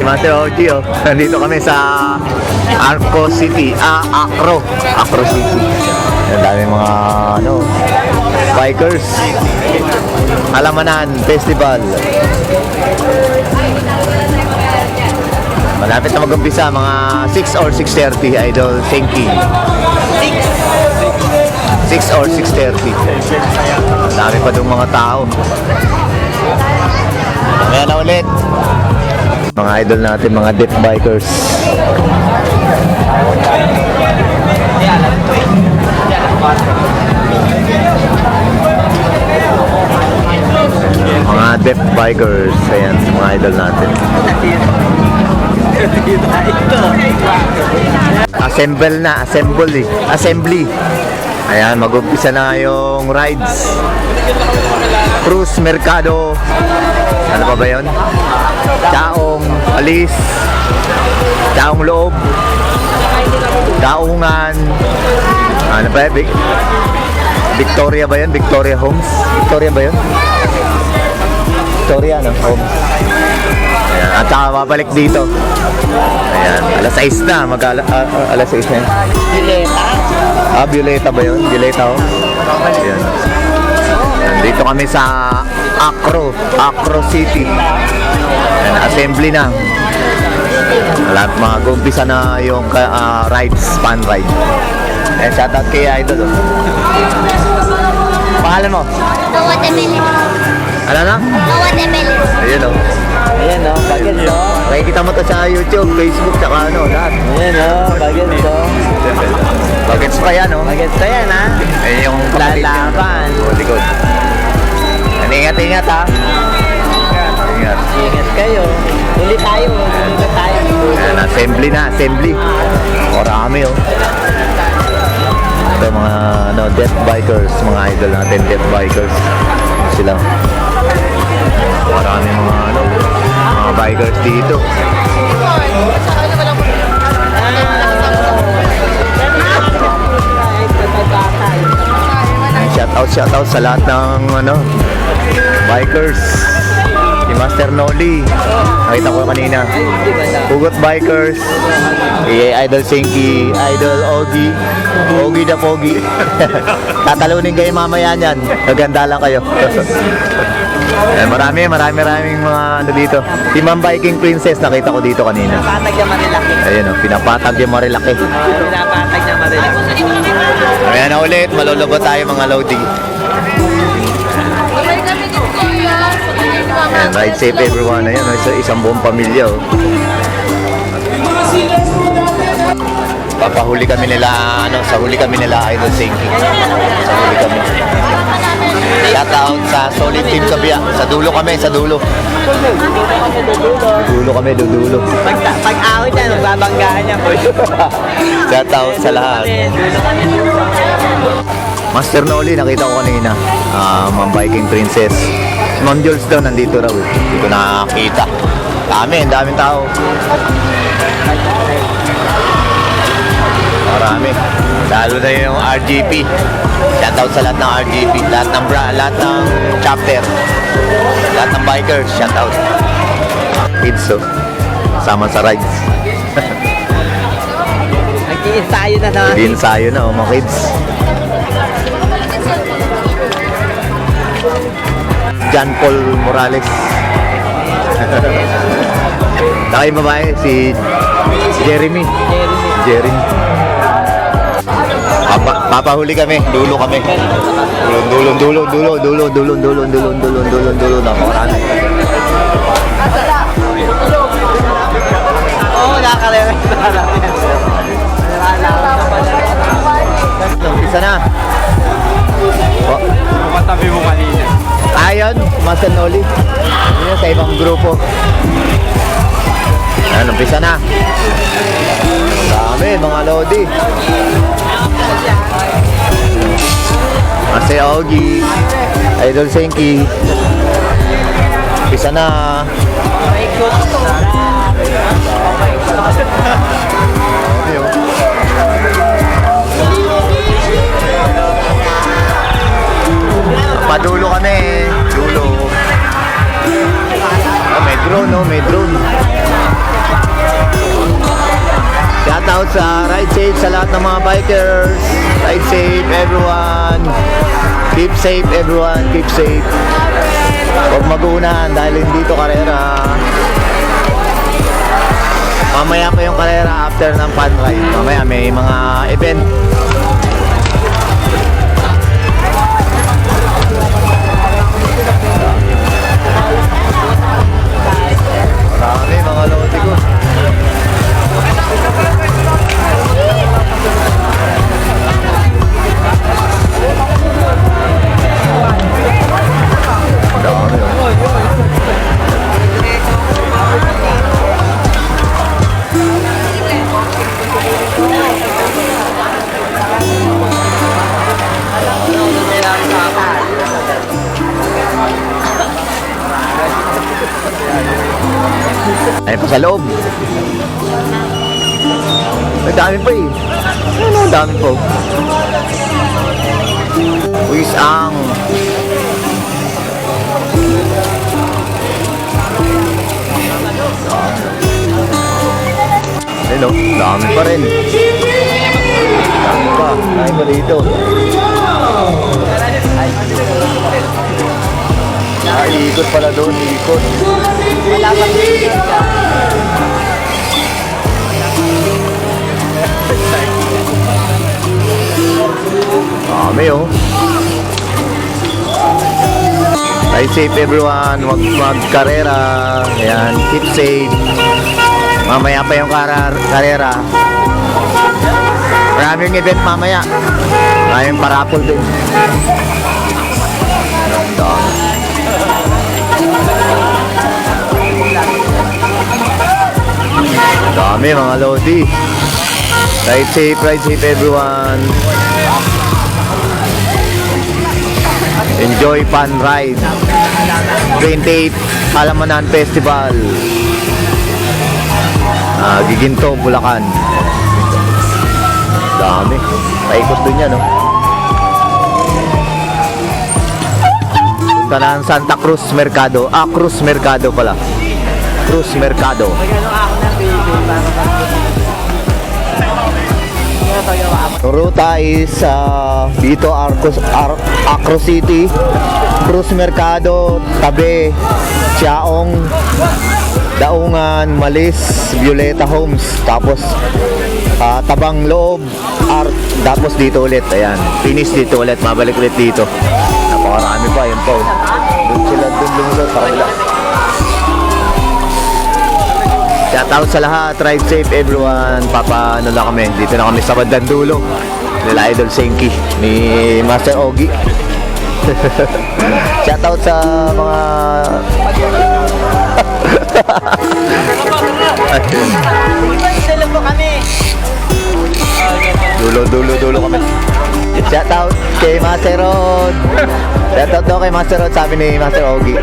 Master OG, oh. Nandito kami sa Arco City. Acro City. Ang dami mga bikers. Alamanan Festival. Malapit na mag-umpisa, mga 6 or 6:30, Idol Senki. 6 or 6:30. Dami pa doon mga tao. Ayan na ulit. Mga idol natin, mga death bikers. Mga death bikers. Ayan, mga idol natin. Assembly. Ayan, mag-umpisa na yung rides. Cruz Mercado. Ano pa ba yun? Chaong Alis. Chaong Loob. Daungan. Ano pa yun? Victoria ba yun? Victoria Homes? Victoria ba yun? Victoria, no? Homes. Ayan. At saka babalik dito. Ayan. Alas 6 na. Alas 6 na. Violeta. Violeta ba yun? Violeta, oh. Ayan. Nandito kami sa Acro City. Ayan. Assembly na. Mag-umpisa na yung rides, fun ride. Ayan, shoutout kay Idol, oh. Pangalan mo? Noah de Melis. Ano na? Noah de Melis. Ayun, oh. Ayan o, bagyan to. Makikita mo to sa YouTube, Facebook, tsaka lahat. Ayan o, bagyan to. Bagets pa yan, oh. Bagyan to yan ha. Ayun yung kapatid niya. Lalaban. Oh, likod. Ingat, ha. Ingat. Ingat kayo. Huli tayo. Ayan, assembly. Marami, oh. Ito mga death bikers, mga idol natin, death bikers. Sila. Marami mga bikers dito. Shoutout sa lahat ng bikers. Si Master Noli, nakita ko kanina. Hugot Bikers, Idol Senki, Idol Ogie the Pogi. Tatalunin kayo mamaya niyan. Maganda lang kayo. Maraming mga dito. Si Ma'am Viking Princess, nakita ko dito kanina. Pinapatag niya Marilaki. Ayun, pinapatag yung Marilaki. Pinapatag niya Marilaki. Ayan na ulit, malulubot tayo mga Lodi. Ayan, ride safe everyone. Ayan, isang buong pamilya, oh. Papahuli kami nila, sa huli kami nila Idol Senki. Sa huli kami. Shout out sa Solid Team Kabia. Sa dulo kami, sa dulo. Dudulo. Pag awit yan, magbabanggaan niya po. Shout out sa lahat. Master Noli, nakita ko kanina. Ma'am Viking Princess. Ma'am Jules daw, nandito raw. Hindi ko nakakita. Ang daming tao. Marami. Lalo na yung RGP. Shoutout sa lahat ng RGP. Lahat ng chapter. Lahat ng bikers. Shoutout. Kids, oh. Kasama sa rides. Nag-i-ensayo na naman. Nag-i-ensayo na, oh, mga kids. John Paul Morales. Saka yung babae, si Jeremy. Papahuli kami, dulo kami. Dulo. Napakarami. Oo, nakaka-relate na namin. Umpisa na. Katabi mo kanina. Ayon, Master Noli. Yun sa ibang grupo. Ayan, umpisa na. Dami, mga Lodi. Master Ogie, Idol Senki. Umpisa na. Padulo kami. Dulo. Oh, may drone, no? May drone. ride safe sa lahat ng mga bikers. Ride safe everyone. Keep safe everyone. Keep safe. Huwag mag-uunahan dahil hindi ito karera. Mamaya pa yung karera after ng fun ride. Mamaya may mga event. Marami mga lodi ko. Dami Ay pa sa loob. Ay dami pa eh. Ano, dami po. Luis Ang. Hello, dami pa rin. Dami pa. Dami pa dito. Ikot pala doon, ikot. Wala pa dito. Dami oh. Ride safe everyone, huwag magkarera. Ayan, keep safe. Mamaya pa yung karera. Maraming event mamaya. Maraming parapol din. Dami mga lodi. Ride safe everyone. Enjoy fun ride. 28 Halamanan Festival. Giginto, Bulacan. Dami. Paikot dun yan, no? Punta na ang Santa Cruz Mercado. Cruz Mercado pala. Cruz Mercado. Ang ruta is dito Acro City, Cruz Mercado, Tabe, Chaong, Daungan, Malis, Violeta Homes, tapos Tabang Loob, tapos dito ulit. Ayan, finish dito ulit, mabalik ulit dito. Napakarami pa, yun po. Doon sila, doon sa kanila. Shoutout sa lahat, ride safe everyone. Ano na kami, dito na kami sa bandang dulo nila Idol Senki ni Master Ogi. Shoutout sa mga Dulo po kami. dulo kami. Shoutout kay Master Rod. Shoutout daw kay Master Rod, sabi ni Master Ogi.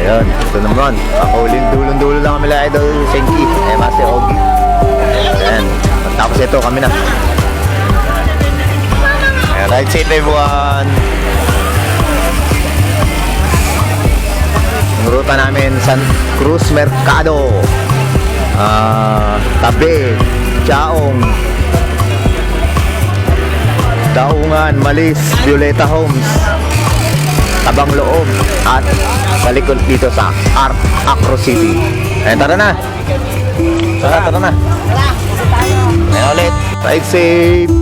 Ayan, ito naman. Pakuling dulo lang kami lang Idol Senki. Master Ogi. Ayan, tapos ito kami na. Ayan, ride safe everyone. Ang ruta namin, San Cruz Mercado, Tabe, Chaong, Daungan, Malis, Violeta Homes, Tabang Loob, at balikod dito sa Acro City. Ayan, tara na. Tara na. Ayan ulit. Ride safe.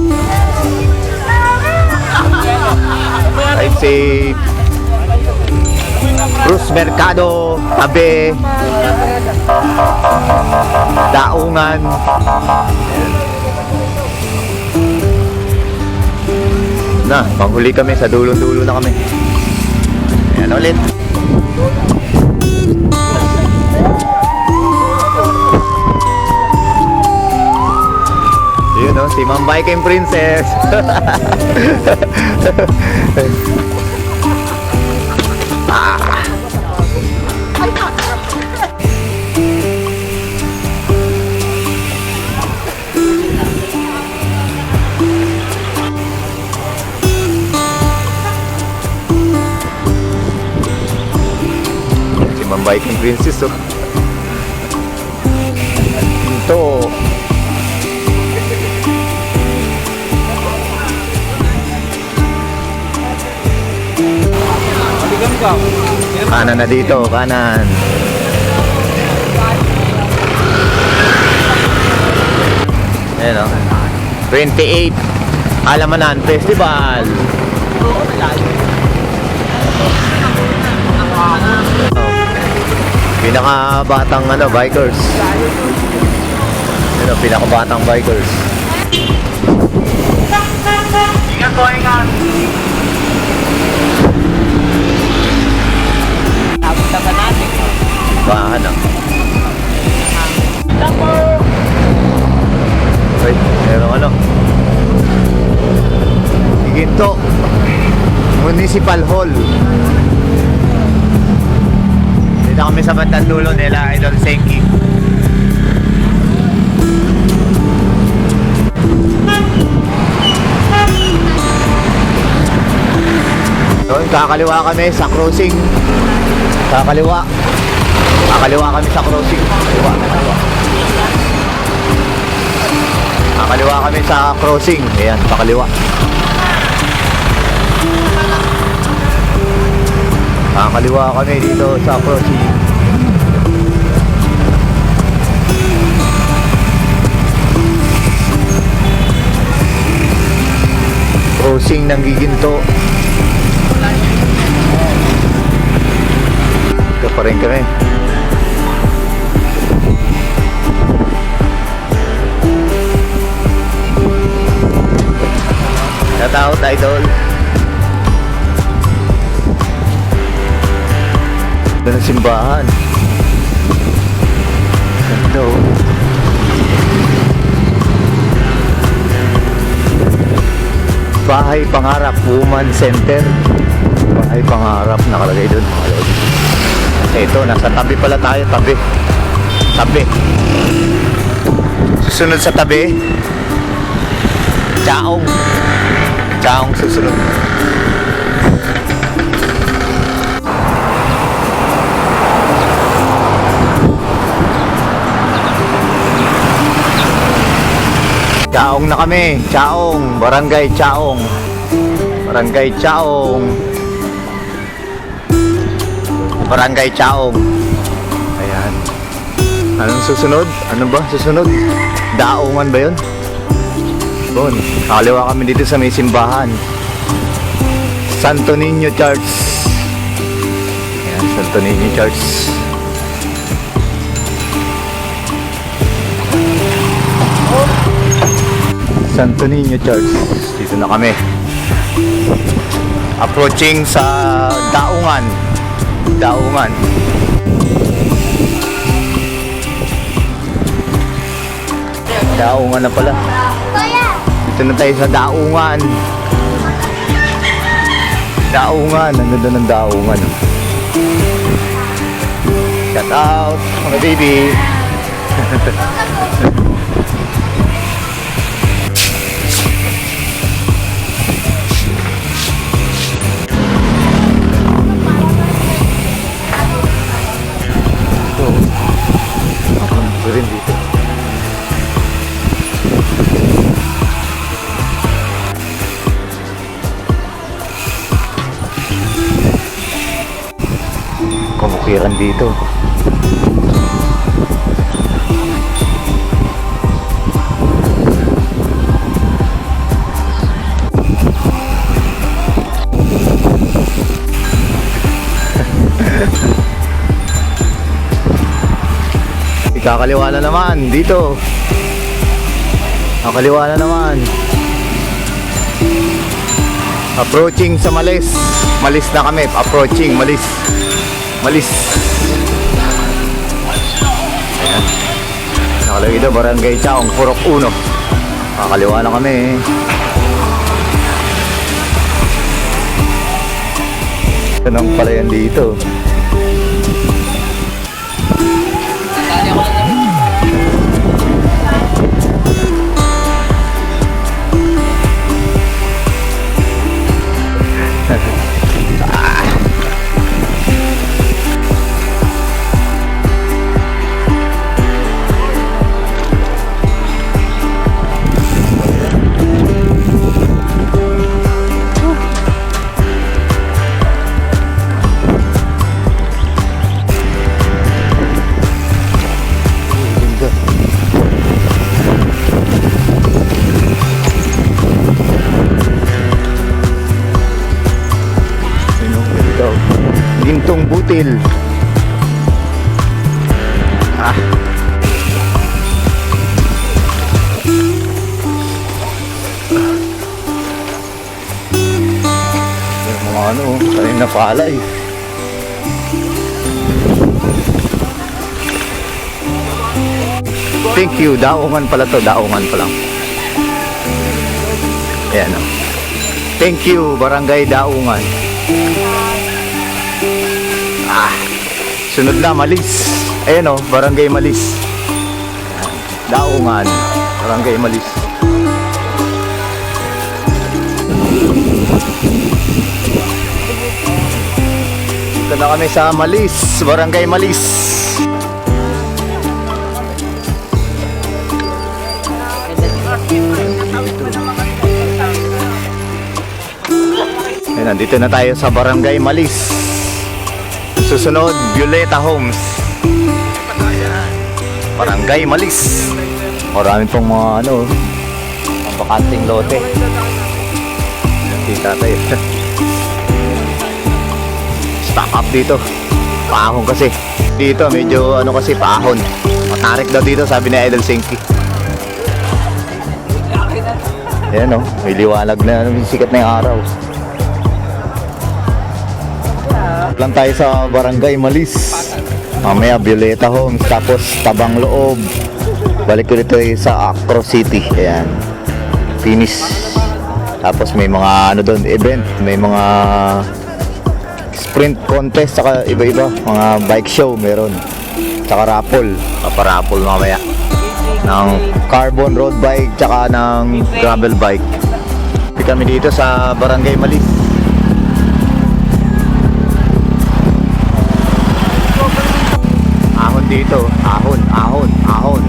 Ride safe. Cruz Mercado, Tabe, Daungan. Na, panghuli kami, sa dulo-dulo na kami. Ayan ulit. Yun o, si Ma'am Biking Princess. Si Ma'am Biking Princess oh. Ginto. Kanan na dito, kanan. Ayan o. 28. Alamanan Festival. Pinakabatang bikers. Ayan o, pinakabatang bikers. Ingat po, ingat. Tapos pa natin. Bahan o. Ay, meron Ginto Municipal Hall. Dito kami sa bandang dulo nila Idol Senki. Doon kakaliwa kami sa crossing. Kakaliwa kami sa crossing. Kakaliwa kami sa crossing. Ayan, pakaliwa. Kakaliwa kami dito sa crossing. Crossing ng Giginto. Ito pa rin kami. Shout out, Idol. Ito ng simbahan. Ito. Bahay Pangarap Woman Center. Bahay Pangarap nakalagay doon. Ito, nasa tabi pala tayo. Tabi. Susunod sa tabi, Chaong susunod. Chaong na kami. Barangay Chaong. Ayan. Anong susunod? Ano ba susunod? Daungan ba yun? Doon, kaliwa kami dito sa may simbahan. Santo Niño Church. Ayan, Santo Niño Church. Santo Niño Church. Dito na kami. Approaching sa Daungan. Daungan na pala. Dito na tayo sa Daungan. Ang ganda ng Daungan. Shout out, mga baby. Ito. Ito rin dito. Kamukiran dito. Ikakaliwa na naman dito. Kakaliwa na naman. Approaching sa Malis. Malis na kami. Approaching Malis. Ayan. Nakalagay doon, Barangay Chaong, Purok 1. Kakaliwa na kami. Ito nang pala yan dito. Sutil. Ah. Yung mga ano, kanina pala eh. Thank you, daungan pala to, daungan pa lang. Ayan o. Thank you, Barangay Daungan. Ah, sunod na, Malis. Ayan o, Barangay Malis. Daungan, Barangay Malis. Ito na kami sa Malis, Barangay Malis. Ayan, nandito na tayo sa Barangay Malis. Susunod, Violeta Homes. Barangay Malis. Marami pong mga ano, mga bakanting lote. Nakita tayo. Stock up dito. Paahon kasi. Dito medyo ano kasi paahon. Matarik daw dito sabi ni Idol Senki. Ayan o, may liwanag na, may sikat na yung araw. Lang tayo sa Barangay Malis. Mamaya Violeta Homes, tapos Tabang Loob. Balik ko dito sa Acro City. Ayan, finish. Tapos may mga ano doon, event. May mga sprint contest, saka iba-iba. Mga bike show meron. Saka raffle. Paparaffle mamaya ng carbon road bike tsaka ng gravel bike. Kami dito sa Barangay Malis. Ahon dito, ahon, ahon, ahon,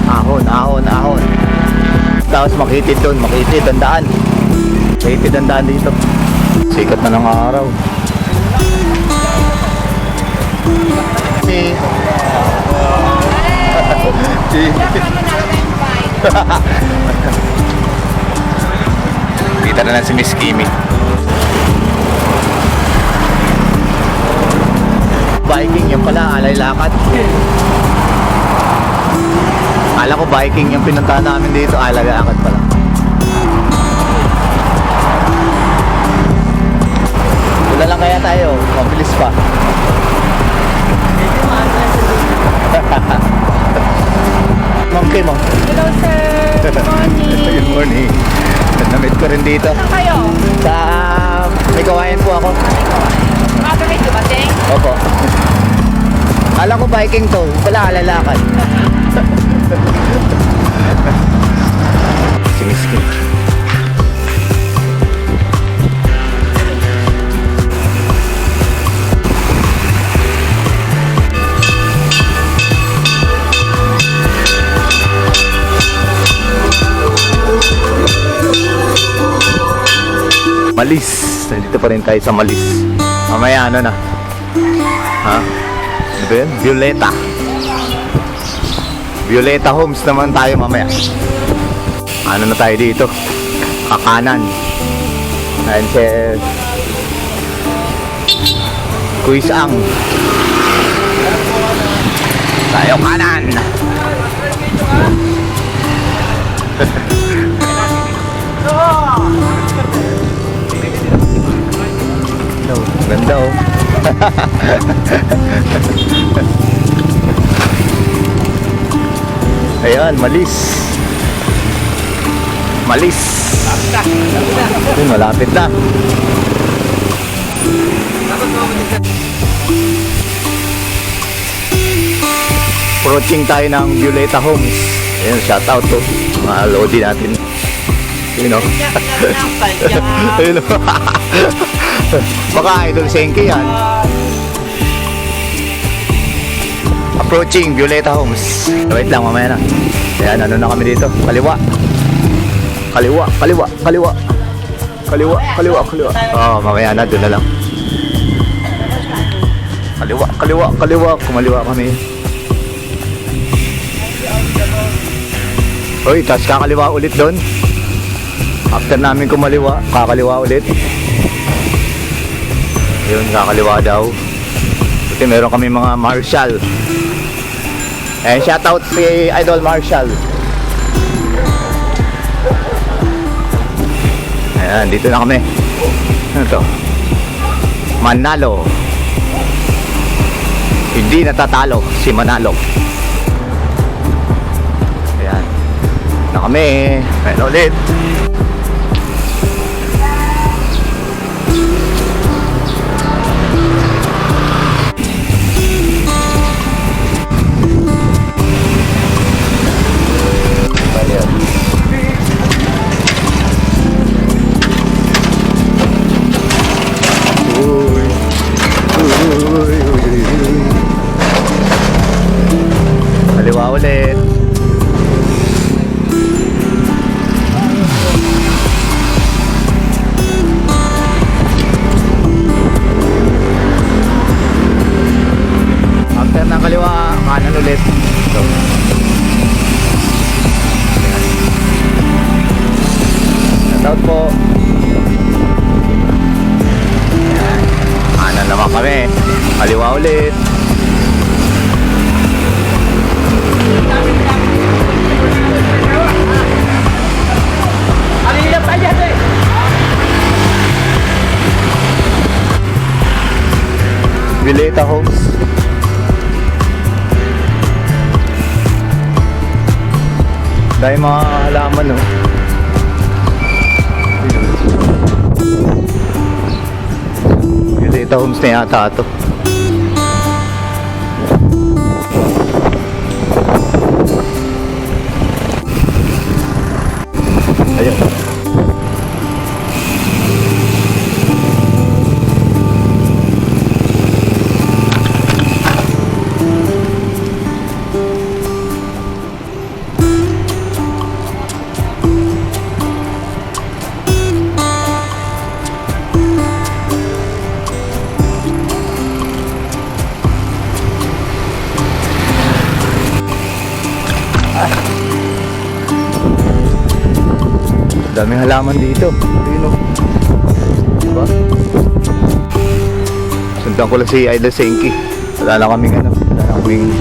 ahon, ahon, ahon. Tapos makitid doon, makitid ang daan. Makitid ang daan dito. Sikat na ng araw. Kita na lang si Miss Kimi. Biking yung pala, alay lakad. Akala ko biking yung pinuntahan namin dito, alay lakad pala. Wala lang kaya tayo, mabilis pa. Ma'am Kim, oh. Hello sir, good morning. Good morning. Namit ko rin dito. Saan kayo? Sa may kawayan po ako. Maaga kayo dumating? Opo. Alam ko biking to, wala lalakad. Si Miss Kim. Malis. Nandito pa rin tayo sa Malis. Mamaya ano na? Ha? Ano ba yun? Violeta. Violeta Homes naman tayo mamaya. Ano na tayo dito? Kakanan. Ayan si Kuis Ang. Tayo kanan. Ganda oh. Ayan, Malis. Malis. Ayun, malapit na. Approaching tayo ng Violeta Homes. Ayun, shout out to mga lodi natin. You know. Ayun. Baka Idol Senki yan. Approaching Violeta Homes. Wait lang, mamaya na. Ayan, ano na kami dito? Kaliwa. Kaliwa, kaliwa, kaliwa. Kaliwa, kaliwa, kaliwa. Oh, mamaya na, doon na lang. Kaliwa, kaliwa, kaliwa. Kumaliwa kami. Uy, tapos kakaliwa ulit doon. After namin kumaliwa, kakaliwa ulit. Yun, kakaliwa daw. Kasi meron kami mga Marshall. Eh, shoutout si Idol Marshall. Ayan, dito na kami. Ano to? Manalo. Hindi natatalo si Manalo. Ayan. Na kami. Ayan ulit. Kaliwa ulit. After ng kaliwa, kanan ulit. So, shoutout po. Kanan naman kami. Kaliwa ulit. Alilap aja deh. Vileta Homes. Dahil mga halaman, no? Vileta Homes na yata ito. Ayun. Daming halaman dito. Ayun, oh. Diba? Sundan ko lang si Idol Senki. Wala na kaming ano. Wala na kaming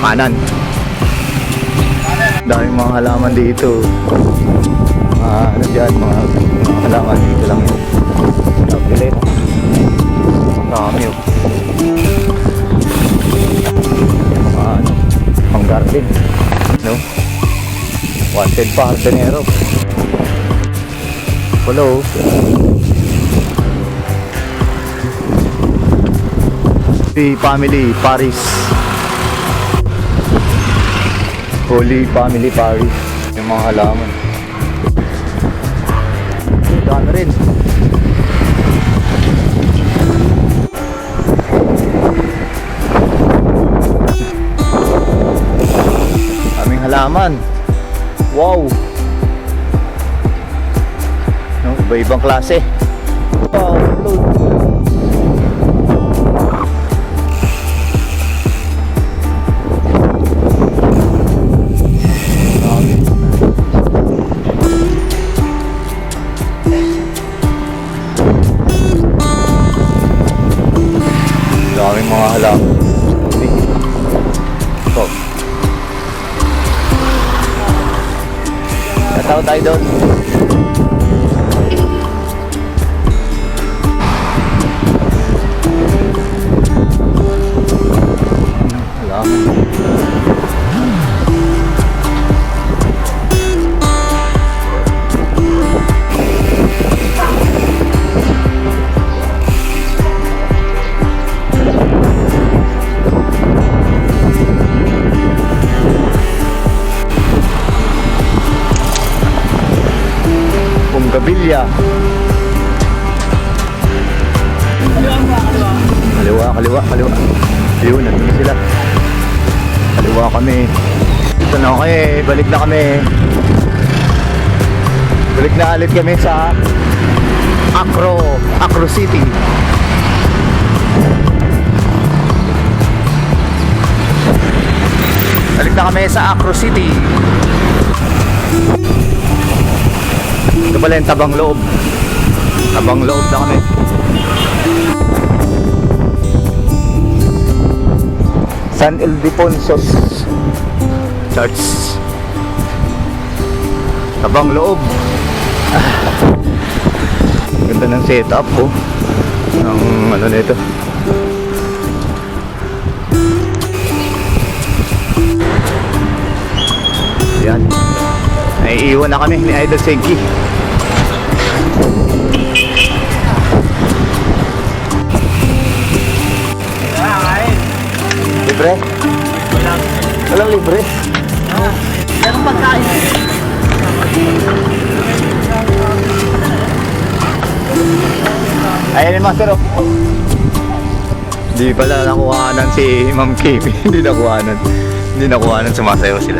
kanan. Daming mga halaman dito. Ano dyan, mga halaman dito lang yun. Pilit. Marami, oh. Pang garden, no? Wanted pa, hardenero. Hello. Holy Family Paris. Holy Family Paris. Yung mga halaman. Daan rin. Halaman. Wow. No, iba-ibang klase. Wow, load. Daming mga halaman. Stop. Shoutout tayo doon. Gabilya. Kaliwa. Ayun, nandun sila. Kaliwa kami. Ito na okay, balik na kami. Balik na ulit kami sa Acro City. Balik na kami sa Acro City. Ito pala yung tabang loob. Tabang loob na kami. San Ildefonsos Church. Tabang loob. Ganda ng setup po. Ang ano nito. Yan. Naiiwan na kami ni Idol Senki. Libre? Walang libre? Meron pagkain. Ayan yung master. Hindi pala nakuhanan si Ma'am Kim. Hindi nakuhanan. Hindi nakuhanan, sumasayaw sila.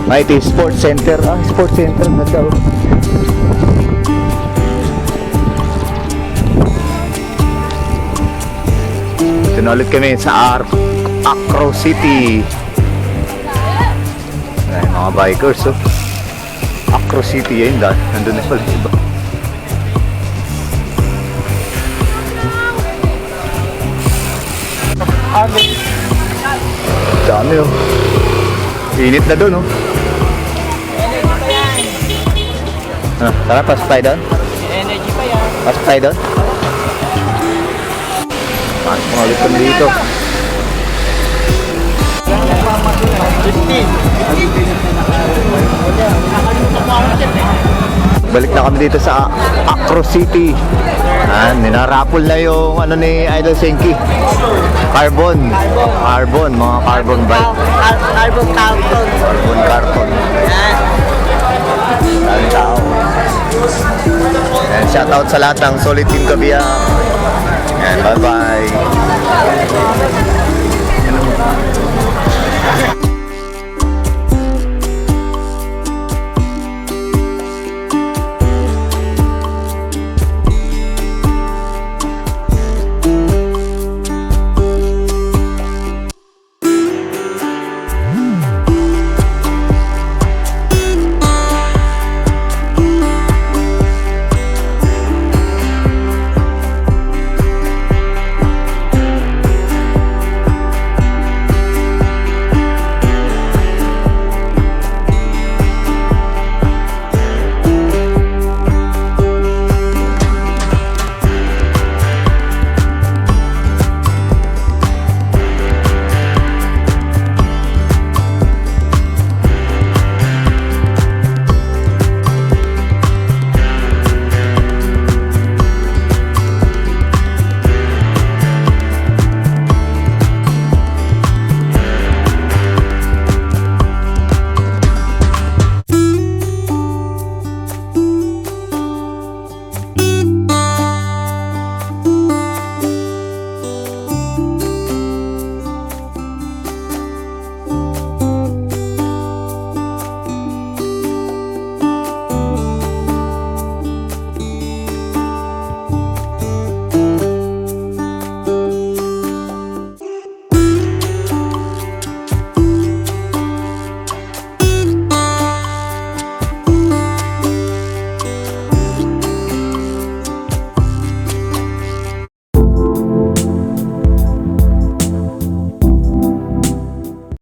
Mighty Sports Center. Ah, Sports Center na daw. Ito na ulit kami sa Acro City. Ay, mga bikers, oh. Acro City, yun dahil. Nandun na pala yung iba. Dami, oh. Init na dun, oh. Tara, pasok tayo doon. Energy pa yan. Pasok tayo doon. Pasok mga ulit kami dito. Balik na kami dito sa Acro City. Ninarapol na yung ano ni Idol Senki. Carbon, mga carbon bike. Carbon carton. Carbon. Yan. Daming tao. And shoutout sa lahat ng Solid Team Kabiyak. And bye-bye.